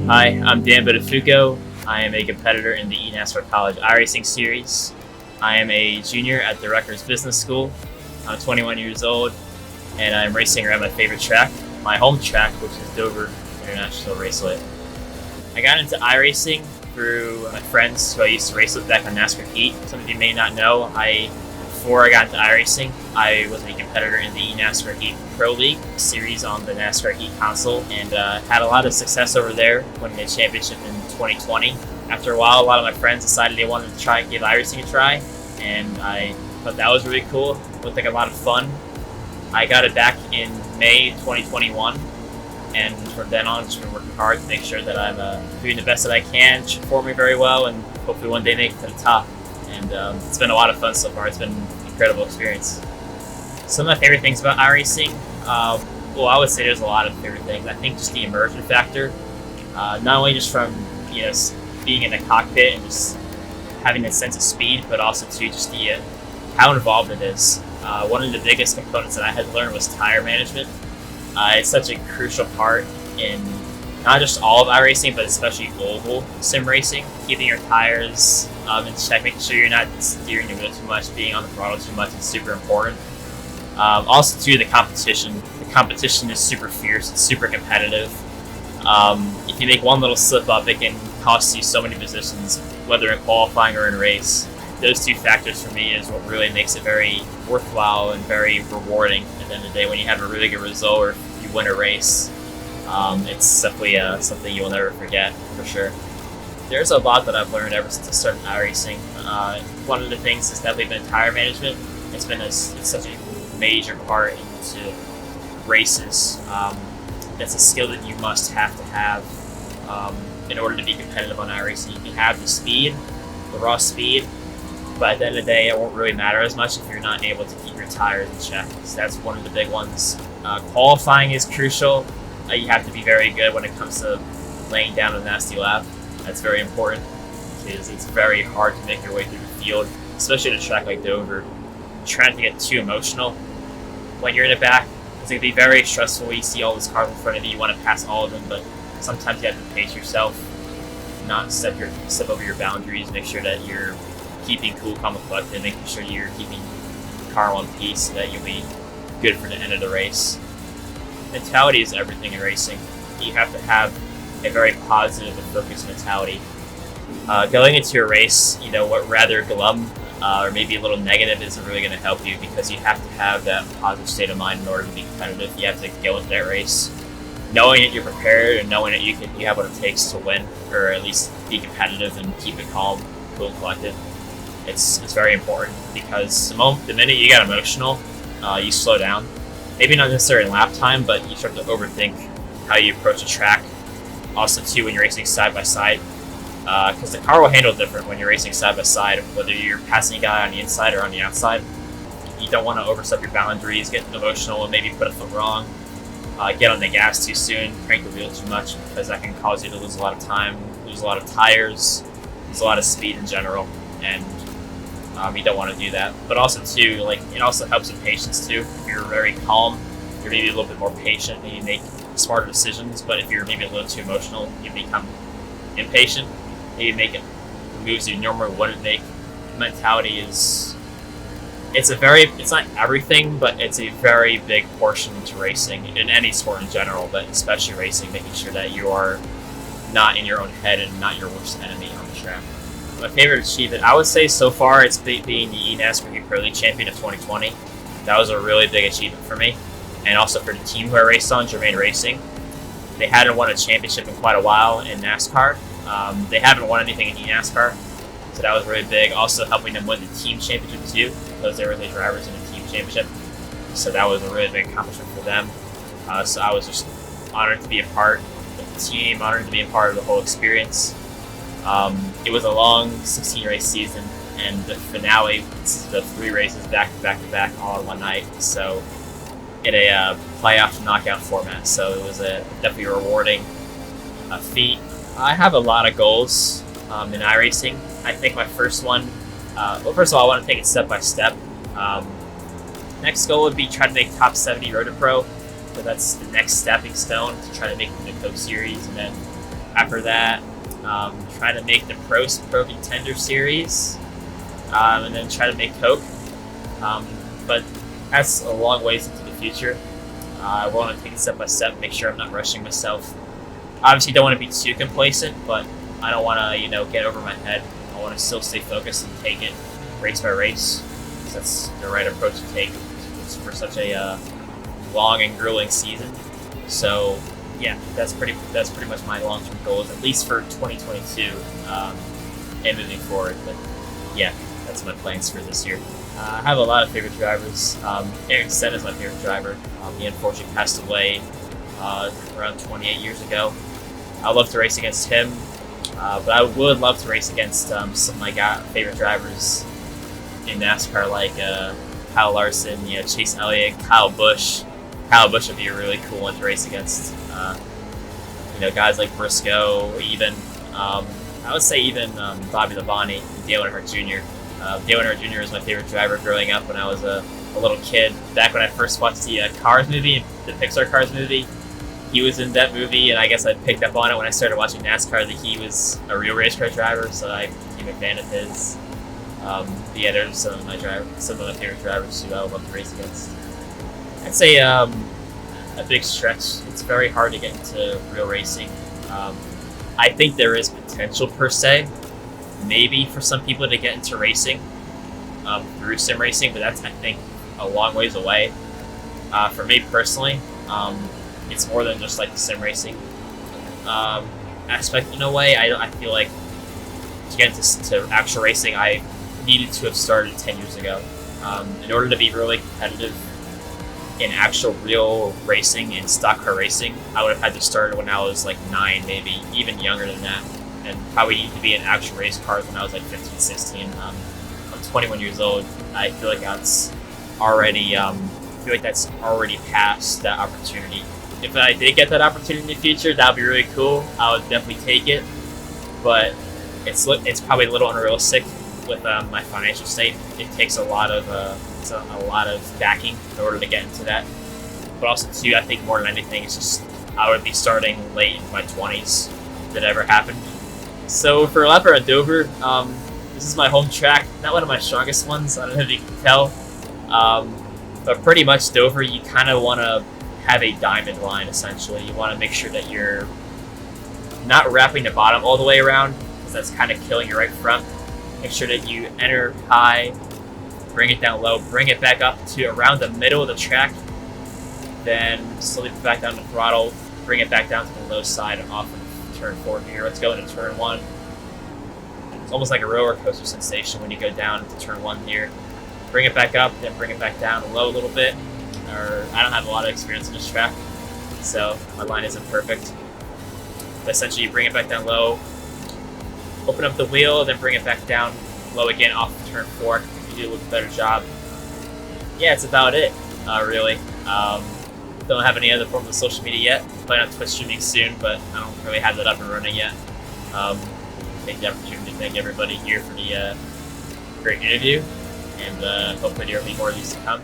Hi, I'm Dan Buttafuoco. I am a competitor in the eNASCAR College iRacing Series. I am a junior at the Rutgers Business School. I'm 21 years old, and I'm racing around my favorite track, my home track, which is Dover International Raceway. I got into iRacing through my friends who I used to race with back on NASCAR Heat. Some of you may not know, before I got into iRacing, I was a competitor in the NASCAR Heat Pro League series on the NASCAR Heat console, and had a lot of success over there, winning a championship in 2020. After a while, a lot of my friends decided they wanted to try and give iRacing a try, and I thought that was really cool. It looked like a lot of fun. I got it back in May 2021, and from then on, I've just been working hard to make sure that I'm doing the best that I can, performing very well, and hopefully one day make it to the top. And it's been a lot of fun so far. It's been an incredible experience. Some of my favorite things about iRacing, well, I would say there's a lot of favorite things. I think just the immersion factor, not only just from being in the cockpit and just having that sense of speed, but also too just the how involved it is. One of the biggest components that I had to learn was tire management. It's such a crucial part in not just all of iRacing, but especially oval sim racing. Keeping your tires in check, making sure you're not steering the wheel too much, being on the throttle too much is super important. Also, too, the competition. The competition is super fierce. It's super competitive. If you make one little slip up, it can cost you so many positions, whether in qualifying or in race. Those two factors for me is what really makes it very worthwhile and very rewarding at the end of the day when you have a really good result or if you win a race. It's definitely something you will never forget, for sure. There's a lot that I've learned ever since I started iRacing. One of the things has definitely been tire management. It's such a major part into races. That's a skill that you must have to have in order to be competitive on iRacing. You can have the speed, the raw speed, but at the end of the day, it won't really matter as much if you're not able to keep your tires in check. So that's one of the big ones. Qualifying is crucial. You have to be very good when it comes to laying down a nasty lap. That's very important because it's very hard to make your way through the field, especially at a track like Dover. Trying to get too emotional when you're in the back, it's going to be very stressful when you see all these cars in front of you. You want to pass all of them, but sometimes you have to pace yourself, not step over your boundaries, make sure that you're keeping cool, calm, and collected, making sure you're keeping the car in one piece so that you'll be good for the end of the race. Mentality is everything in racing. You have to have a very positive and focused mentality. Going into a race, what rather glum or maybe a little negative isn't really going to help you because you have to have that positive state of mind in order to be competitive. You have to go into that race knowing that you're prepared and knowing that you have what it takes to win or at least be competitive and keep it calm, cool, and collected. It's very important because the minute you get emotional, you slow down. Maybe not necessarily in lap time, but you start to overthink how you approach a track. Also, too, when you're racing side by side, because the car will handle different when you're racing side by side, whether you're passing a guy on the inside or on the outside. You don't want to overstep your boundaries, get emotional, and maybe put a foot wrong, get on the gas too soon, crank the wheel too much, because that can cause you to lose a lot of time, lose a lot of tires, lose a lot of speed in general, and you don't want to do that. But also too, it also helps with patience too. If you're very calm, you're maybe a little bit more patient, maybe make smarter decisions. But if you're maybe a little too emotional, you become impatient, maybe make moves you normally wouldn't make. Mentality it's not everything, but it's a very big portion to racing in any sport in general, but especially racing, making sure that you are not in your own head and not your worst enemy on the track. My favorite achievement, I would say so far, it's being the eNASCAR Heat Pro League champion of 2020. That was a really big achievement for me, and also for the team who I raced on, Germain Racing. They hadn't won a championship in quite a while in NASCAR. They haven't won anything in eNASCAR, so that was really big. Also helping them win the team championship too, because they were the drivers in the team championship. So that was a really big accomplishment for them. So I was just honored to be a part of the team, honored to be a part of the whole experience. It was a long 16-race season, and the finale, the 3 races back to back all in one night. So in a playoff knockout format. So it was definitely a rewarding feat. I have a lot of goals in iRacing. I think my first one, first of all, I want to take it step by step. Next goal would be try to make top 70 Road to Pro. So that's the next stepping stone to try to make the Coke Series, and then After that, try to make the Pro Contender Series, and then try to make Coke. But that's a long ways into the future. I want to take it step by step, make sure I'm not rushing myself. Obviously, don't want to be too complacent, but I don't want to, get over my head. I want to still stay focused and take it race by race. That's the right approach to take for such a long and grueling season. So, yeah, that's pretty much my long-term goals, at least for 2022 and moving forward. But yeah, that's my plans for this year. I have a lot of favorite drivers. Aaron Senna is my favorite driver. He unfortunately passed away around 28 years ago. I'd love to race against him, but I would love to race against some of my favorite drivers in NASCAR, like Kyle Larson, Chase Elliott, Kyle Busch. Kyle Busch would be a really cool one to race against. Guys like Briscoe, even I would say even Bobby Labonte, Dale Earnhardt Jr. Dale Earnhardt Jr. was my favorite driver growing up when I was a little kid. Back when I first watched the Cars movie, the Pixar Cars movie, he was in that movie, and I guess I picked up on it when I started watching NASCAR that he was a real race car driver, so I became a fan of his. There's some of my favorite drivers who I would love to race against. I'd say a big stretch. It's very hard to get into real racing. I think there is potential per se, maybe for some people to get into racing through sim racing, but that's, I think, a long ways away. For me personally, it's more than just like the sim racing aspect in a way. I feel like to get into actual racing, I needed to have started 10 years ago. In order to be really competitive in actual real racing, in stock car racing, I would have had to start when I was like 9, maybe even younger than that, and probably need to be in actual race cars when I was like 15, 16. I'm 21 years old. I feel like that's already past that opportunity. If I did get that opportunity in the future, that would be really cool. I would definitely take it, but it's probably a little unrealistic with my financial state. It takes a lot of backing in order to get into that. But also too, I think more than anything, it's just I would be starting late in my 20s if it ever happened. So for a lap around Dover, this is my home track. Not one of my strongest ones. I don't know if you can tell, but pretty much Dover, you kind of want to have a diamond line. Essentially, you want to make sure that you're not wrapping the bottom all the way around, because that's kind of killing your right front. Make sure that you enter high, bring it down low, bring it back up to around the middle of the track, then slowly put back down the throttle, bring it back down to the low side and off of turn 4 here. Let's go into turn 1. It's almost like a roller coaster sensation when you go down to turn 1 here. Bring it back up, then bring it back down low a little bit. I don't have a lot of experience in this track, so my line isn't perfect. But essentially, you bring it back down low, open up the wheel, then bring it back down low again off of turn 4. If you do a little better job. Yeah, it's about it, really. Don't have any other form of social media yet. Plan on Twitch streaming soon, but I don't really have that up and running yet. Take the opportunity to thank everybody here for the great interview, and hopefully there will be more of these to come.